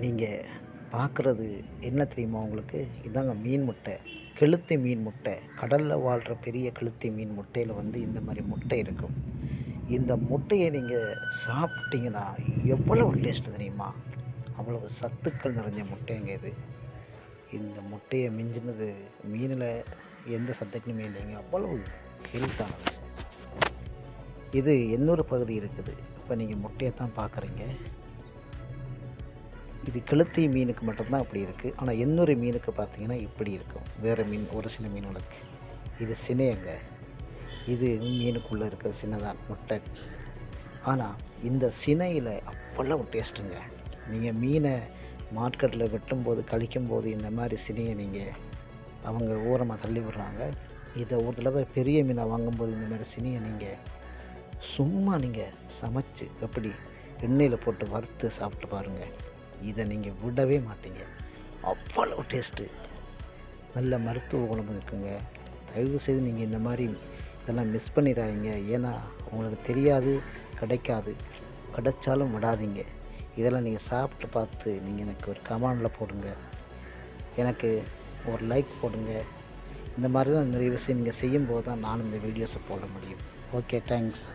நீங்கள் பார்க்குறது என்ன தெரியுமா உங்களுக்கு? இதாங்க மீன் முட்டை. கெளுத்தி மீன் முட்டை. கடலில் வாழ்கிற பெரிய கெளுத்தி மீன் முட்டையில் வந்து இந்த மாதிரி முட்டை இருக்கும். இந்த முட்டையை நீங்கள் சாப்பிட்டீங்கன்னா எவ்வளவு டேஸ்ட்டு தெரியுமா? அவ்வளவு சத்துக்கள் நிறைஞ்ச முட்டைங்க இது. இந்த முட்டையை மிஞ்சினது மீனில் எந்த சத்துக்களுமே இல்லைங்க. அவ்வளவு ஹெல்த்தானது. இது இன்னொரு பகுதி இருக்குது. இப்போ நீங்கள் முட்டையை தான் பார்க்குறீங்க. இது கெளுத்தி மீனுக்கு மட்டும்தான் அப்படி இருக்குது. ஆனால் இன்னொரு மீனுக்கு பார்த்தீங்கன்னா இப்படி இருக்கும். வேறு மீன், ஒரு சில மீன்களுக்கு இது சினையங்க. இது மீனுக்குள்ளே இருக்கிற சினைதான் முட்டை. ஆனால் இந்த சினையில் அவ்வளவு டேஸ்ட்டுங்க. நீங்கள் மீனை மார்க்கெட்டில் வெட்டும்போது கழிக்கும்போது இந்த மாதிரி சினையை நீங்கள் அவங்க ஓரமாக தள்ளி விடுறாங்க. இதை ஒரு தடவை பெரிய மீனை வாங்கும்போது இந்த மாதிரி சினையை நீங்கள் சும்மா நீங்கள் சமைச்சு எப்படி எண்ணெயில் போட்டு வறுத்து சாப்பிட்டு பாருங்கள். இதை நீங்கள் விடவே மாட்டீங்க. அவ்வளோ டேஸ்ட்டு. நல்ல மருத்துவ குணம் இருக்குங்க. தயவுசெய்து நீங்கள் இந்த மாதிரி இதெல்லாம் மிஸ் பண்ணிடாதீங்க. ஏன்னா உங்களுக்கு தெரியாது, கிடைக்காது. கிடைச்சாலும் விடாதீங்க. இதெல்லாம் நீங்கள் சாப்பிட்டு பார்த்து நீங்கள் எனக்கு ஒரு கமெண்டில் போடுங்க. எனக்கு ஒரு லைக் போடுங்க. இந்த மாதிரிலாம் நிறைய விஷயம் நீங்கள் செய்யும்போது தான் நானும் இந்த வீடியோஸை போட முடியும். Okay, thanks.